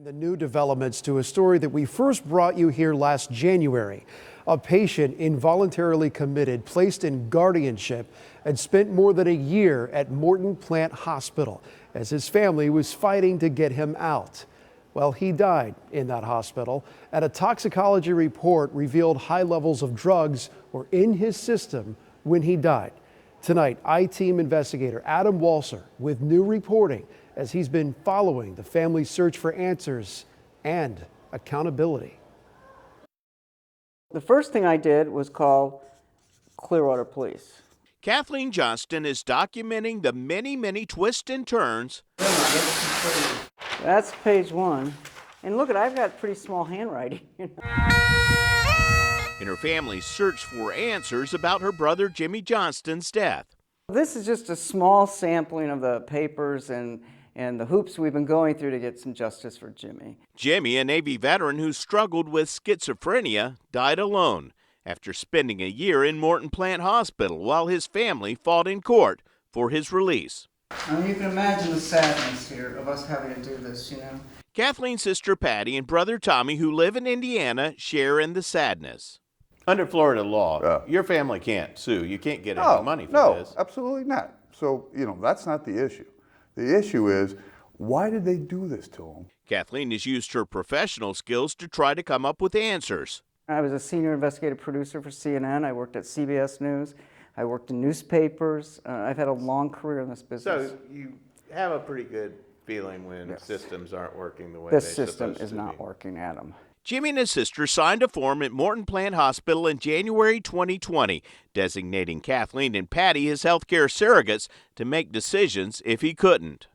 The new developments to a story that we first brought you here last January. A patient involuntarily committed, placed in guardianship, and spent more than a year at Morton Plant Hospital as his family was fighting to get him out. Well, he died in that hospital, and a toxicology report revealed high levels of drugs were in his system when he died. Tonight, I-Team investigator Adam Walser with new reporting as he's been following the family's search for answers and accountability. The first thing I did was call Clearwater Police. Kathleen Johnston is documenting the many twists and turns. That's page 1. And look, I've got pretty small handwriting. In her family's search for answers about her brother Jimmy Johnston's death. This is just a small sampling of the papers and the hoops we've been going through to get some justice for Jimmy. Jimmy, a Navy veteran who struggled with schizophrenia, died alone after spending a year in Morton Plant Hospital while his family fought in court for his release. I mean, you can imagine the sadness here of us having to do this, you know. Kathleen's sister Patty and brother Tommy, who live in Indiana, share in the sadness. Under Florida law, your family can't sue. You can't get any money for this. No, absolutely not. So, that's not the issue. The issue is, why did they do this to him? Kathleen has used her professional skills to try to come up with answers. I was a senior investigative producer for CNN. I worked at CBS News. I worked in newspapers. I've had a long career in this business. So you have a pretty good feeling when systems aren't working the way they're supposed to be. This system is not working, Adam. Jimmy and his sister signed a form at Morton Plant Hospital in January 2020, designating Kathleen and Patty as healthcare surrogates to make decisions if he couldn't.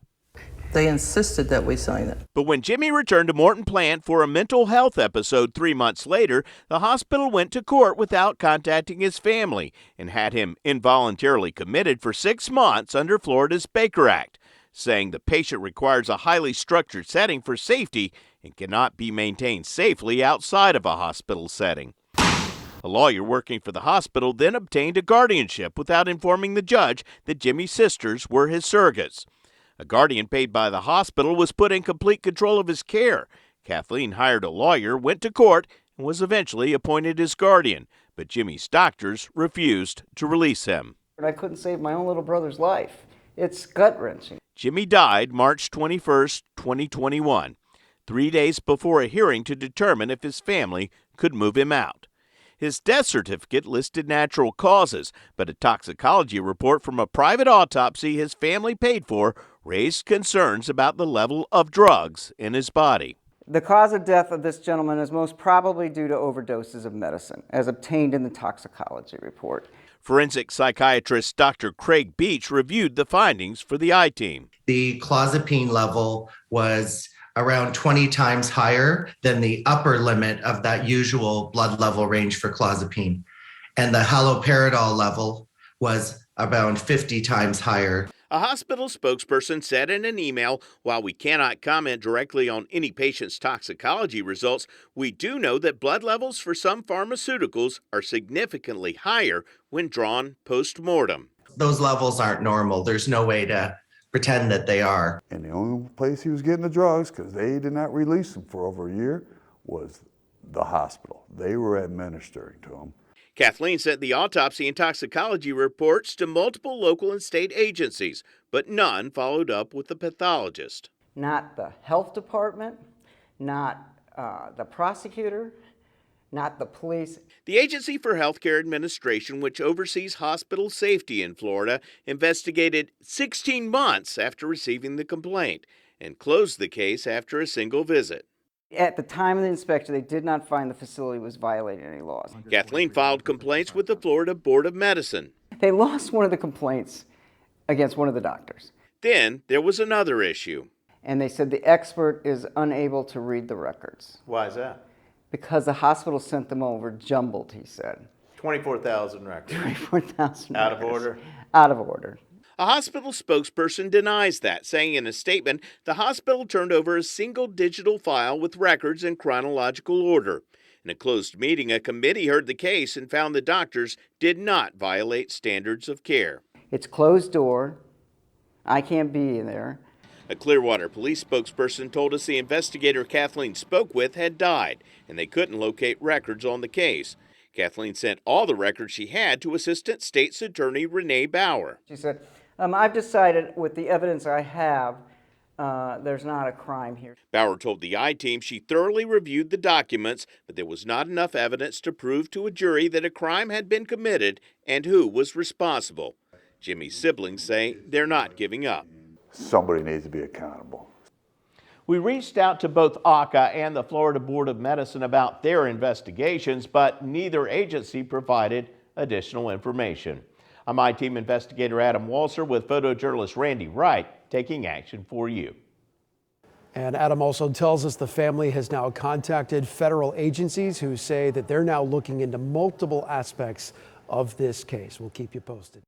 They insisted that we sign it. But when Jimmy returned to Morton Plant for a mental health episode 3 months later, the hospital went to court without contacting his family and had him involuntarily committed for 6 months under Florida's Baker Act, saying the patient requires a highly structured setting for safety and cannot be maintained safely outside of a hospital setting. A lawyer working for the hospital then obtained a guardianship without informing the judge that Jimmy's sisters were his surrogates. A guardian paid by the hospital was put in complete control of his care. Kathleen hired a lawyer, went to court, and was eventually appointed his guardian, but Jimmy's doctors refused to release him. I couldn't save my own little brother's life. It's gut-wrenching. Jimmy died March 21st, 2021, 3 days before a hearing to determine if his family could move him out. His death certificate listed natural causes, but a toxicology report from a private autopsy his family paid for raised concerns about the level of drugs in his body. The cause of death of this gentleman is most probably due to overdoses of medicine, as obtained in the toxicology report. Forensic psychiatrist Dr. Craig Beach reviewed the findings for the I-Team. The clozapine level was around 20 times higher than the upper limit of that usual blood level range for clozapine. And the haloperidol level was around 50 times higher. A hospital spokesperson said in an email, "While we cannot comment directly on any patient's toxicology results, we do know that blood levels for some pharmaceuticals are significantly higher when drawn post-mortem." Those levels aren't normal. There's no way to pretend that they are. And the only place he was getting the drugs, because they did not release him for over a year, was the hospital. They were administering to him. Kathleen sent the autopsy and toxicology reports to multiple local and state agencies, but none followed up with the pathologist. Not the health department, not the prosecutor, not the police. The Agency for Healthcare Administration, which oversees hospital safety in Florida, investigated 16 months after receiving the complaint and closed the case after a single visit. At the time of the inspection, they did not find the facility was violating any laws. Kathleen filed complaints with the Florida Board of Medicine. They lost one of the complaints against one of the doctors. Then there was another issue. And they said the expert is unable to read the records. Why is that? Because the hospital sent them over jumbled, he said. 24,000 records. 24,000 Out of order? Out of order. A hospital spokesperson denies that, saying in a statement, the hospital turned over a single digital file with records in chronological order. In a closed meeting, a committee heard the case and found the doctors did not violate standards of care. It's closed door. I can't be in there. A Clearwater police spokesperson told us the investigator Kathleen spoke with had died, and they couldn't locate records on the case. Kathleen sent all the records she had to Assistant State's Attorney Renee Bauer. She said, I've decided with the evidence I have, there's not a crime here. Bauer told the I-Team she thoroughly reviewed the documents, but there was not enough evidence to prove to a jury that a crime had been committed and who was responsible. Jimmy's siblings say they're not giving up. Somebody needs to be accountable. We reached out to both ACA and the Florida Board of Medicine about their investigations, but neither agency provided additional information. I'm I-Team investigator Adam Walser with photojournalist Randy Wright taking action for you. And Adam also tells us the family has now contacted federal agencies who say that they're now looking into multiple aspects of this case. We'll keep you posted.